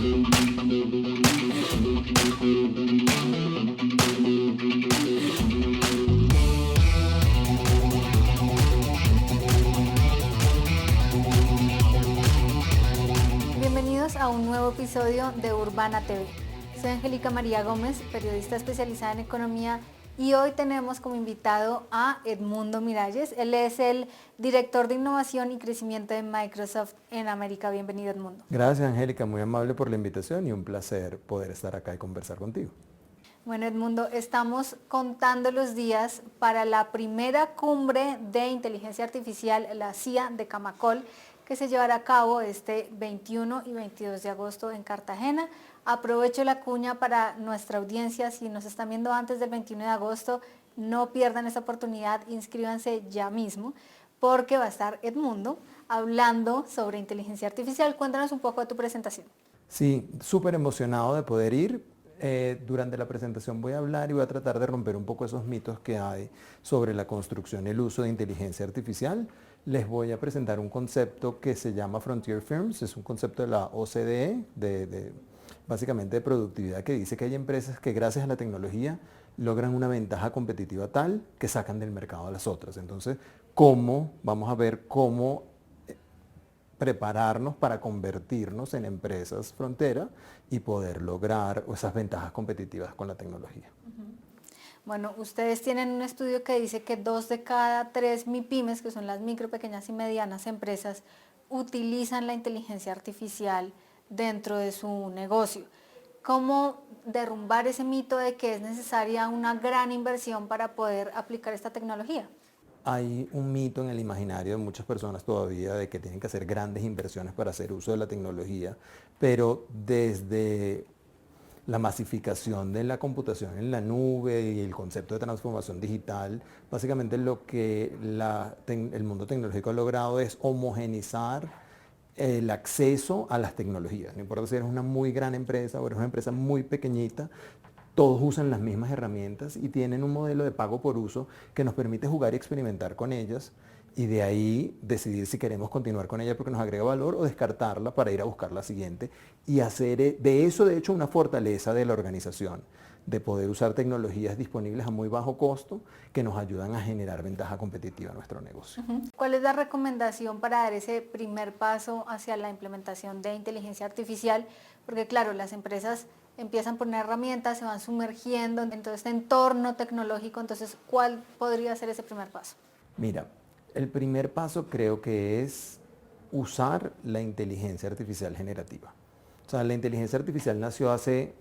Bienvenidos a un nuevo episodio de Urbana TV. Soy Angélica María Gómez, periodista especializada en economía, y hoy tenemos como invitado a Edmundo Miralles. Él es el director de innovación y crecimiento de Microsoft en América. Bienvenido, Edmundo. Gracias, Angélica, muy amable por la invitación y un placer poder estar acá y conversar contigo. Bueno, Edmundo, estamos contando los días para la primera cumbre de inteligencia artificial, la CIA de Camacol, que se llevará a cabo este 21 y 22 de agosto en Cartagena. Aprovecho la cuña para nuestra audiencia: si nos están viendo antes del 21 de agosto, no pierdan esta oportunidad, inscríbanse ya mismo, porque va a estar Edmundo hablando sobre inteligencia artificial. Cuéntanos un poco de tu presentación. Sí, súper emocionado de poder ir. Durante la presentación voy a hablar y voy a tratar de romper un poco esos mitos que hay sobre la construcción y el uso de inteligencia artificial. Les voy a presentar un concepto que se llama Frontier Firms, es un concepto de la OCDE, básicamente de productividad, que dice que hay empresas que gracias a la tecnología logran una ventaja competitiva tal que sacan del mercado a las otras. Entonces, vamos a ver cómo prepararnos para convertirnos en empresas frontera y poder lograr esas ventajas competitivas con la tecnología. Bueno, ustedes tienen un estudio que dice que 2 de cada 3 MIPYMES, que son las micro, pequeñas y medianas empresas, utilizan la inteligencia artificial dentro de su negocio. ¿Cómo derrumbar ese mito de que es necesaria una gran inversión para poder aplicar esta tecnología? Hay un mito en el imaginario de muchas personas todavía de que tienen que hacer grandes inversiones para hacer uso de la tecnología, pero desde la masificación de la computación en la nube y el concepto de transformación digital, básicamente lo que el mundo tecnológico ha logrado es homogenizar el acceso a las tecnologías. No importa si eres una muy gran empresa o eres una empresa muy pequeñita, todos usan las mismas herramientas y tienen un modelo de pago por uso que nos permite jugar y experimentar con ellas, y de ahí decidir si queremos continuar con ella porque nos agrega valor o descartarla para ir a buscar la siguiente, y hacer de eso de hecho una fortaleza de la organización, de poder usar tecnologías disponibles a muy bajo costo que nos ayudan a generar ventaja competitiva en nuestro negocio. ¿Cuál es la recomendación para dar ese primer paso hacia la implementación de inteligencia artificial? Porque claro, las empresas empiezan por una herramienta, se van sumergiendo en todo este entorno tecnológico. Entonces, ¿cuál podría ser ese primer paso? Mira, el primer paso creo que es usar la inteligencia artificial generativa. O sea, la inteligencia artificial nació hace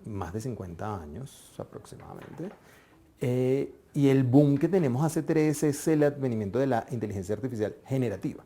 más de 50 años aproximadamente, y el boom que tenemos hace 3 es el advenimiento de la inteligencia artificial generativa,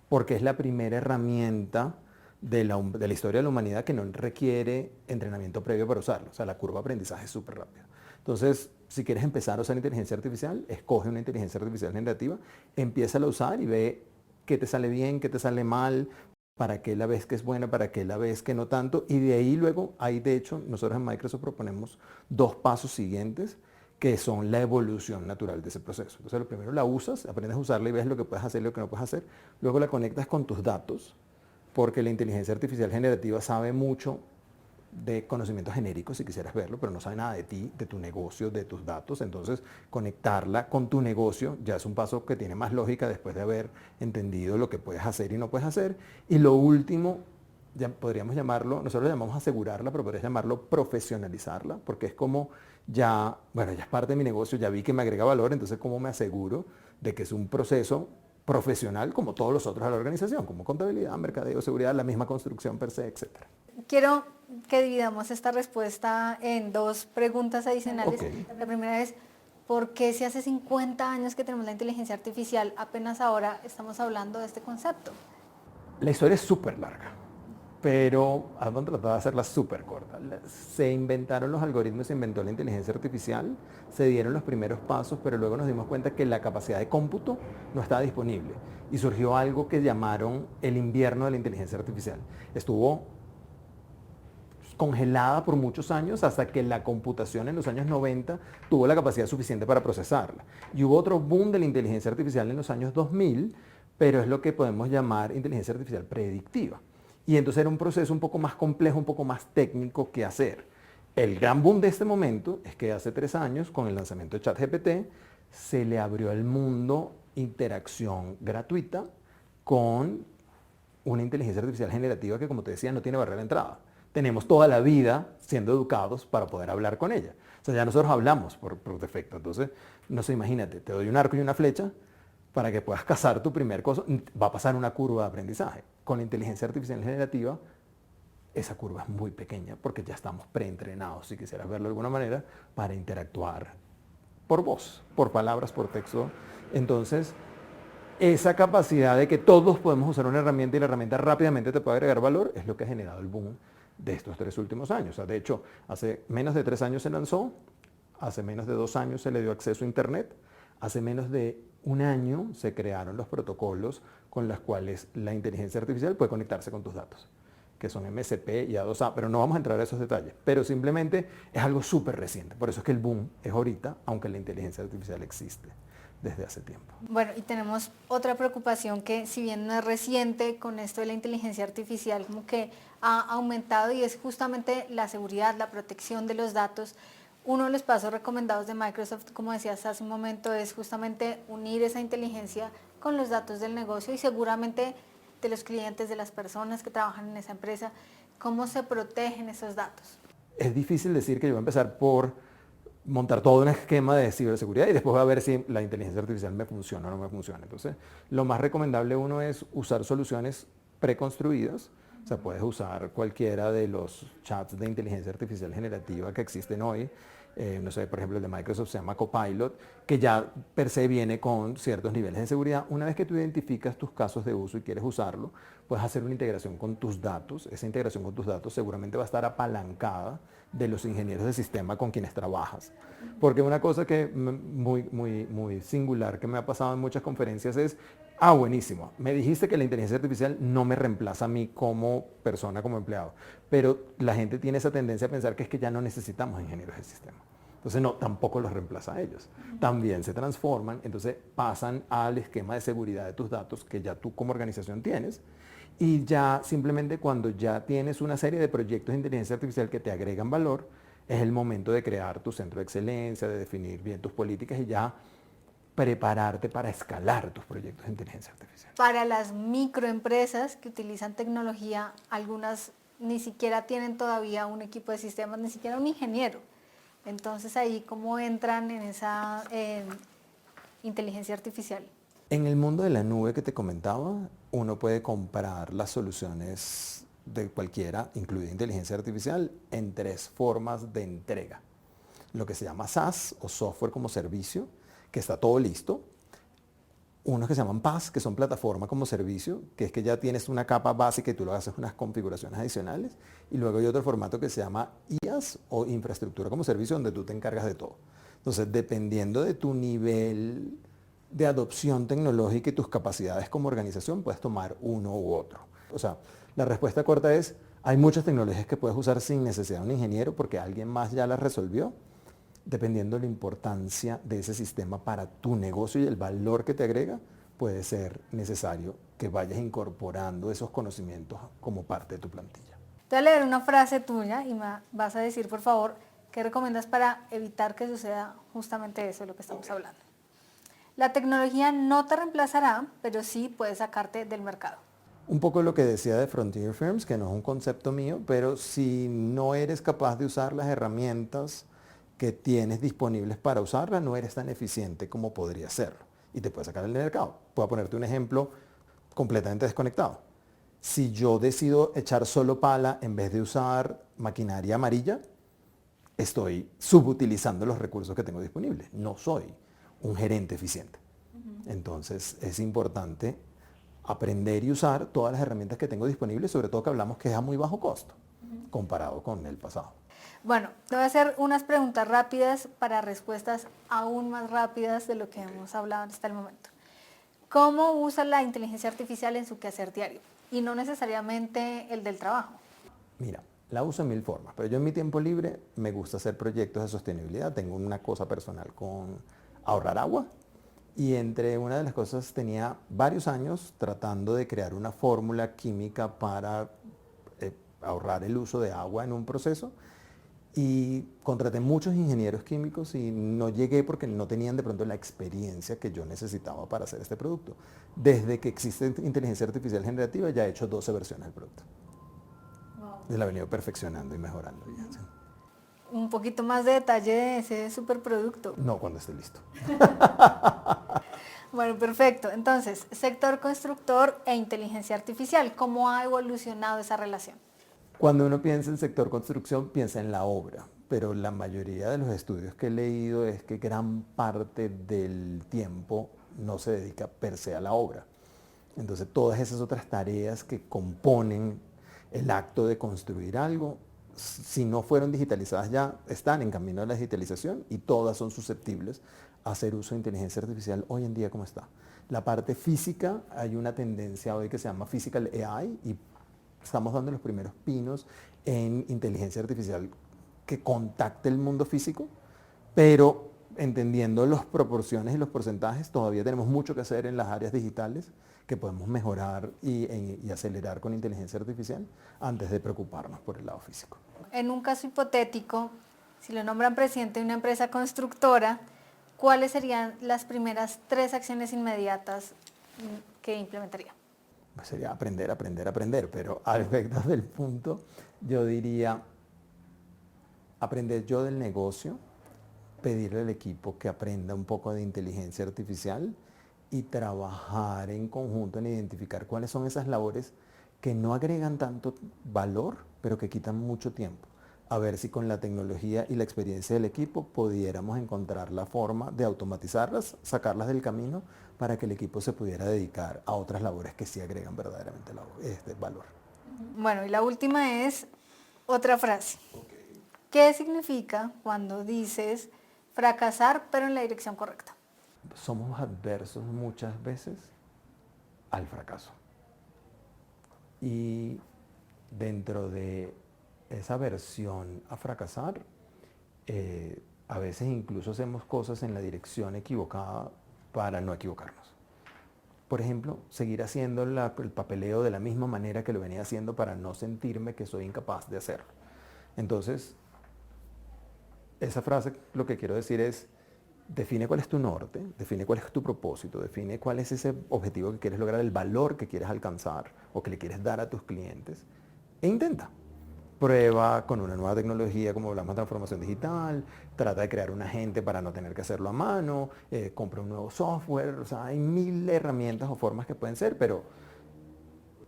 porque es la primera herramienta de la historia de la humanidad que no requiere entrenamiento previo para usarlo. O sea, la curva de aprendizaje es súper rápida. Entonces, si quieres empezar a usar inteligencia artificial, escoge una inteligencia artificial generativa, empieza a usar y ve qué te sale bien, qué te sale mal, para qué la ves que es buena, para qué la ves que no tanto, y de ahí luego, de hecho, nosotros en Microsoft proponemos 2 pasos siguientes, que son la evolución natural de ese proceso. Entonces, lo primero la usas, aprendes a usarla y ves lo que puedes hacer y lo que no puedes hacer. Luego la conectas con tus datos, porque la inteligencia artificial generativa sabe mucho de conocimientos genéricos, si quisieras verlo, pero no sabe nada de ti, de tu negocio, de tus datos. Entonces, conectarla con tu negocio ya es un paso que tiene más lógica después de haber entendido lo que puedes hacer y no puedes hacer. Y lo último, ya podríamos llamarlo, nosotros lo llamamos asegurarla, pero podrías llamarlo profesionalizarla, porque es como ya es parte de mi negocio, ya vi que me agrega valor, entonces ¿cómo me aseguro de que es un proceso profesional como todos los otros de la organización, como contabilidad, mercadeo, seguridad, la misma construcción per se, etcétera? Quiero que dividamos esta respuesta en 2 preguntas adicionales. Okay. La primera es, ¿por qué si hace 50 años que tenemos la inteligencia artificial, apenas ahora estamos hablando de este concepto? La historia es súper larga, pero vamos a tratar de hacerla súper corta. Se inventaron los algoritmos, se inventó la inteligencia artificial, se dieron los primeros pasos, pero luego nos dimos cuenta que la capacidad de cómputo no estaba disponible y surgió algo que llamaron el invierno de la inteligencia artificial. Estuvo congelada por muchos años hasta que la computación en los años 90 tuvo la capacidad suficiente para procesarla. Y hubo otro boom de la inteligencia artificial en los años 2000, pero es lo que podemos llamar inteligencia artificial predictiva. Y entonces era un proceso un poco más complejo, un poco más técnico que hacer. El gran boom de este momento es que hace 3 años, con el lanzamiento de ChatGPT, se le abrió al mundo interacción gratuita con una inteligencia artificial generativa que, como te decía, no tiene barrera de entrada. Tenemos toda la vida siendo educados para poder hablar con ella. O sea, ya nosotros hablamos por defecto. Entonces, no sé, imagínate, te doy un arco y una flecha para que puedas cazar tu primer cosa. Va a pasar una curva de aprendizaje. Con la inteligencia artificial generativa, esa curva es muy pequeña porque ya estamos preentrenados, si quisieras verlo de alguna manera, para interactuar por voz, por palabras, por texto. Entonces, esa capacidad de que todos podemos usar una herramienta y la herramienta rápidamente te puede agregar valor es lo que ha generado el boom de estos 3 últimos años. O sea, de hecho, hace menos de 3 años se lanzó, hace menos de 2 años se le dio acceso a Internet, hace menos de 1 año se crearon los protocolos con los cuales la inteligencia artificial puede conectarse con tus datos, que son MCP y A2A, pero no vamos a entrar a esos detalles. Pero simplemente es algo súper reciente. Por eso es que el boom es ahorita, aunque la inteligencia artificial existe desde hace tiempo. Bueno, y tenemos otra preocupación que, si bien no es reciente, con esto de la inteligencia artificial como que ha aumentado, y es justamente la seguridad, la protección de los datos. Uno de los pasos recomendados de Microsoft, como decías hace un momento, es justamente unir esa inteligencia con los datos del negocio y seguramente de los clientes, de las personas que trabajan en esa empresa. ¿Cómo se protegen esos datos? Es difícil decir que yo voy a empezar por montar todo un esquema de ciberseguridad y después voy a ver si la inteligencia artificial me funciona o no me funciona. Entonces, lo más recomendable uno es usar soluciones preconstruidas. O sea, puedes usar cualquiera de los chats de inteligencia artificial generativa que existen hoy. No sé, por ejemplo, el de Microsoft se llama Copilot, que ya per se viene con ciertos niveles de seguridad. Una vez que tú identificas tus casos de uso y quieres usarlo, puedes hacer una integración con tus datos. Esa integración con tus datos seguramente va a estar apalancada de los ingenieros de sistema con quienes trabajas. Porque una cosa que muy singular que me ha pasado en muchas conferencias es, buenísimo, me dijiste que la inteligencia artificial no me reemplaza a mí como persona, como empleado, pero la gente tiene esa tendencia a pensar que es que ya no necesitamos ingenieros de sistema. Entonces no, tampoco los reemplaza a ellos. También se transforman, entonces pasan al esquema de seguridad de tus datos que ya tú como organización tienes, y ya simplemente cuando ya tienes una serie de proyectos de inteligencia artificial que te agregan valor, es el momento de crear tu centro de excelencia, de definir bien tus políticas y ya prepararte para escalar tus proyectos de inteligencia artificial. Para las microempresas que utilizan tecnología, algunas ni siquiera tienen todavía un equipo de sistemas, ni siquiera un ingeniero. Entonces ahí, ¿cómo entran en esa inteligencia artificial? En el mundo de la nube que te comentaba, uno puede comprar las soluciones de cualquiera, incluida inteligencia artificial, en 3 formas de entrega. Lo que se llama SaaS o software como servicio, que está todo listo. Unos que se llaman PaaS, que son plataforma como servicio, que es que ya tienes una capa básica y tú lo haces unas configuraciones adicionales. Y luego hay otro formato que se llama IaaS o infraestructura como servicio, donde tú te encargas de todo. Entonces, dependiendo de tu nivel de adopción tecnológica y tus capacidades como organización, puedes tomar uno u otro. O sea, la respuesta corta es, hay muchas tecnologías que puedes usar sin necesidad de un ingeniero porque alguien más ya las resolvió. Dependiendo de la importancia de ese sistema para tu negocio y el valor que te agrega, puede ser necesario que vayas incorporando esos conocimientos como parte de tu plantilla. Te voy a leer una frase tuya y me vas a decir, por favor, qué recomiendas para evitar que suceda justamente eso de lo que estamos hablando. La tecnología no te reemplazará, pero sí puede sacarte del mercado. Un poco lo que decía de Frontier Firms, que no es un concepto mío, pero si no eres capaz de usar las herramientas que tienes disponibles para usarlas, no eres tan eficiente como podría serlo y te puede sacar del mercado. Puedo ponerte un ejemplo completamente desconectado. Si yo decido echar solo pala en vez de usar maquinaria amarilla, estoy subutilizando los recursos que tengo disponibles. No soy un gerente eficiente. Entonces es importante aprender y usar todas las herramientas que tengo disponibles, sobre todo que hablamos que es a muy bajo costo comparado con el pasado. Bueno, te voy a hacer unas preguntas rápidas para respuestas aún más rápidas de lo que hemos hablado hasta el momento. ¿Cómo usa la inteligencia artificial en su quehacer diario? Y no necesariamente el del trabajo. Mira, la uso en 1000 formas, pero yo en mi tiempo libre me gusta hacer proyectos de sostenibilidad. Tengo una cosa personal con ahorrar agua y entre una de las cosas tenía varios años tratando de crear una fórmula química para ahorrar el uso de agua en un proceso. Y contraté muchos ingenieros químicos y no llegué porque no tenían de pronto la experiencia que yo necesitaba para hacer este producto. Desde que existe inteligencia artificial generativa ya he hecho 12 versiones del producto. Y la he venido perfeccionando y mejorando. Ya, ¿sí? Un poquito más de detalle de ese superproducto. No, cuando esté listo. Bueno, perfecto. Entonces, sector constructor e inteligencia artificial, ¿cómo ha evolucionado esa relación? Cuando uno piensa en sector construcción, piensa en la obra, pero la mayoría de los estudios que he leído es que gran parte del tiempo no se dedica per se a la obra. Entonces, todas esas otras tareas que componen el acto de construir algo, si no fueron digitalizadas ya, están en camino a la digitalización y todas son susceptibles a hacer uso de inteligencia artificial hoy en día como está. La parte física, hay una tendencia hoy que se llama Physical AI y estamos dando los primeros pinos en inteligencia artificial que contacte el mundo físico, pero entendiendo las proporciones y los porcentajes, todavía tenemos mucho que hacer en las áreas digitales que podemos mejorar y acelerar con inteligencia artificial antes de preocuparnos por el lado físico. En un caso hipotético, si lo nombran presidente de una empresa constructora, ¿cuáles serían las primeras 3 acciones inmediatas que implementaría? Pues sería aprender, aprender, aprender, pero al efecto del punto, yo diría aprender yo del negocio, pedirle al equipo que aprenda un poco de inteligencia artificial y trabajar en conjunto en identificar cuáles son esas labores que no agregan tanto valor, pero que quitan mucho tiempo. A ver si con la tecnología y la experiencia del equipo pudiéramos encontrar la forma de automatizarlas, sacarlas del camino para que el equipo se pudiera dedicar a otras labores que sí agregan verdaderamente valor. Bueno, y la última es otra frase. ¿Qué significa cuando dices fracasar pero en la dirección correcta? Somos adversos muchas veces al fracaso. Y dentro de esa aversión a fracasar, a veces incluso hacemos cosas en la dirección equivocada para no equivocarnos. Por ejemplo, seguir haciendo el papeleo de la misma manera que lo venía haciendo para no sentirme que soy incapaz de hacerlo. Entonces, esa frase lo que quiero decir es, define cuál es tu norte, define cuál es tu propósito, define cuál es ese objetivo que quieres lograr, el valor que quieres alcanzar o que le quieres dar a tus clientes e intenta. Prueba con una nueva tecnología como hablamos de transformación digital, trata de crear un agente para no tener que hacerlo a mano, compra un nuevo software, o sea, hay 1000 herramientas o formas que pueden ser, pero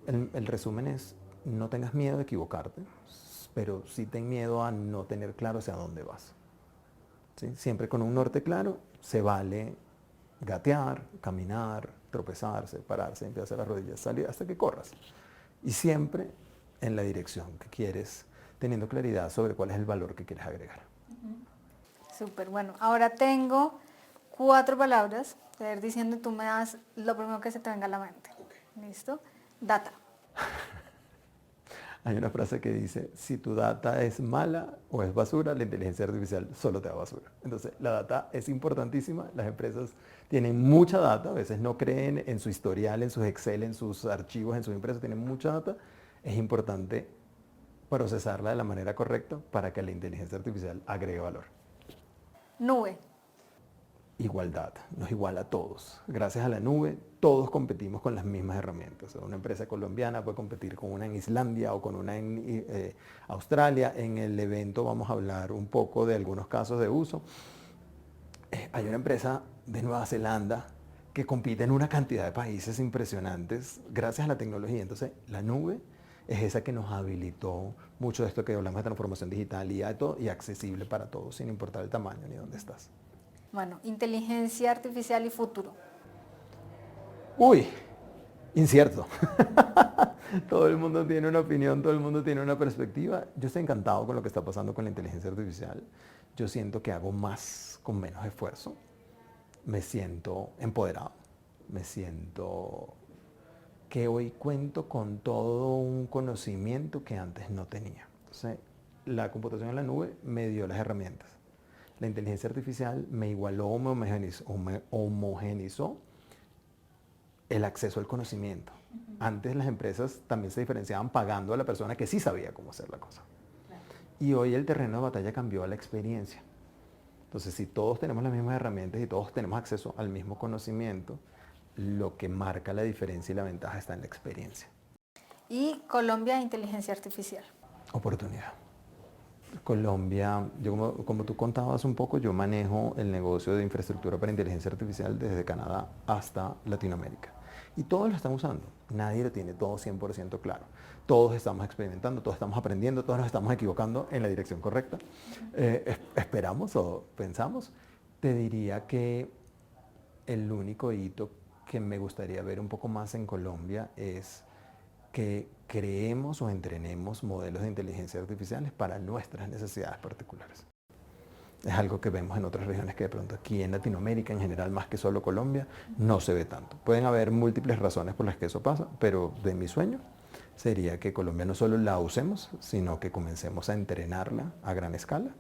el resumen es, no tengas miedo de equivocarte, pero sí ten miedo a no tener claro hacia dónde vas. ¿Sí? Siempre con un norte claro, se vale gatear, caminar, tropezarse, pararse, empezar las rodillas, salir hasta que corras. Y siempre en la dirección que quieres, teniendo claridad sobre cuál es el valor que quieres agregar. Súper, bueno, ahora tengo 4 palabras, te voy a ir diciendo y tú me das lo primero que se te venga a la mente. Okay. ¿Listo? Data. Hay una frase que dice, si tu data es mala o es basura, la inteligencia artificial solo te da basura. Entonces, la data es importantísima, las empresas tienen mucha data, a veces no creen en su historial, en sus Excel, en sus archivos, en sus empresas, tienen mucha data. Es importante procesarla de la manera correcta para que la inteligencia artificial agregue valor. Nube. Igualdad, nos iguala a todos. Gracias a la nube, todos competimos con las mismas herramientas. Una empresa colombiana puede competir con una en Islandia o con una en Australia. En el evento vamos a hablar un poco de algunos casos de uso. Hay una empresa de Nueva Zelanda que compite en una cantidad de países impresionantes gracias a la tecnología. Entonces, la nube es esa que nos habilitó mucho de esto que hablamos de transformación digital y accesible para todos, sin importar el tamaño ni dónde estás. Bueno, inteligencia artificial y futuro. Uy, incierto. Todo el mundo tiene una opinión, todo el mundo tiene una perspectiva. Yo estoy encantado con lo que está pasando con la inteligencia artificial. Yo siento que hago más con menos esfuerzo. Me siento empoderado. Me siento que hoy cuento con todo un conocimiento que antes no tenía. Entonces, la computación en la nube me dio las herramientas. La inteligencia artificial me igualó, me homogenizó el acceso al conocimiento. Antes las empresas también se diferenciaban pagando a la persona que sí sabía cómo hacer la cosa. Y hoy el terreno de batalla cambió a la experiencia. Entonces, si todos tenemos las mismas herramientas y todos tenemos acceso al mismo conocimiento, lo que marca la diferencia y la ventaja está en la experiencia. Y Colombia, inteligencia artificial. Oportunidad. Colombia, yo como tú contabas un poco, yo manejo el negocio de infraestructura para inteligencia artificial desde Canadá hasta Latinoamérica. Y todos lo están usando. Nadie lo tiene todo 100% claro. Todos estamos experimentando, todos estamos aprendiendo, todos nos estamos equivocando en la dirección correcta. Esperamos o pensamos. Te diría que el único hito que me gustaría ver un poco más en Colombia es que creemos o entrenemos modelos de inteligencia artificiales para nuestras necesidades particulares. Es algo que vemos en otras regiones que de pronto aquí en Latinoamérica, en general, más que solo Colombia, no se ve tanto. Pueden haber múltiples razones por las que eso pasa, pero de mi sueño sería que Colombia no solo la usemos, sino que comencemos a entrenarla a gran escala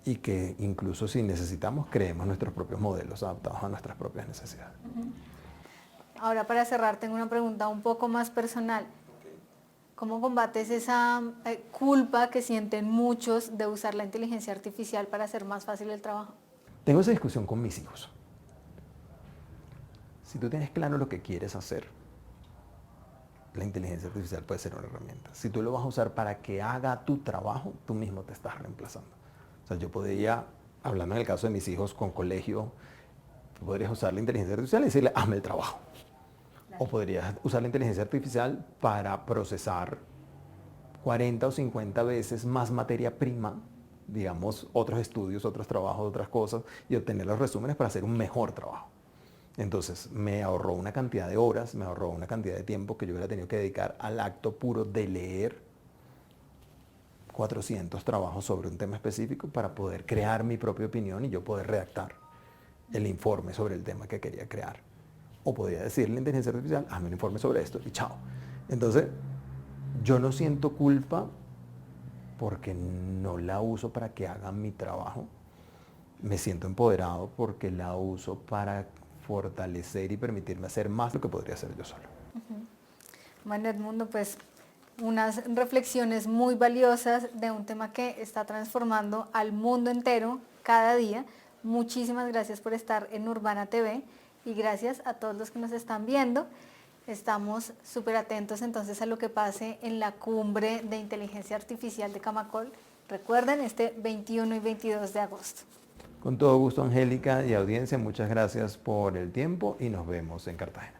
y que incluso si necesitamos, creemos nuestros propios modelos adaptados a nuestras propias necesidades. Ahora, para cerrar, tengo una pregunta un poco más personal. ¿Cómo combates esa culpa que sienten muchos de usar la inteligencia artificial para hacer más fácil el trabajo? Tengo esa discusión con mis hijos. Si tú tienes claro lo que quieres hacer, la inteligencia artificial puede ser una herramienta. Si tú lo vas a usar para que haga tu trabajo, tú mismo te estás reemplazando. O sea, yo podría, hablando en el caso de mis hijos con colegio, tú podrías usar la inteligencia artificial y decirle, hazme el trabajo. O podrías usar la inteligencia artificial para procesar 40 o 50 veces más materia prima, digamos, otros estudios, otros trabajos, otras cosas, y obtener los resúmenes para hacer un mejor trabajo. Entonces, me ahorró una cantidad de horas, me ahorró una cantidad de tiempo que yo hubiera tenido que dedicar al acto puro de leer 400 trabajos sobre un tema específico para poder crear mi propia opinión y yo poder redactar el informe sobre el tema que quería crear. O podría decirle a la inteligencia artificial, hazme un informe sobre esto y chao. Entonces, yo no siento culpa porque no la uso para que haga mi trabajo. Me siento empoderado porque la uso para fortalecer y permitirme hacer más de lo que podría hacer yo solo. Bueno, Edmundo, pues unas reflexiones muy valiosas de un tema que está transformando al mundo entero cada día. Muchísimas gracias por estar en Urbana TV. Y gracias a todos los que nos están viendo. Estamos súper atentos entonces a lo que pase en la cumbre de inteligencia artificial de Camacol. Recuerden, este 21 y 22 de agosto. Con todo gusto, Angélica y audiencia, muchas gracias por el tiempo y nos vemos en Cartagena.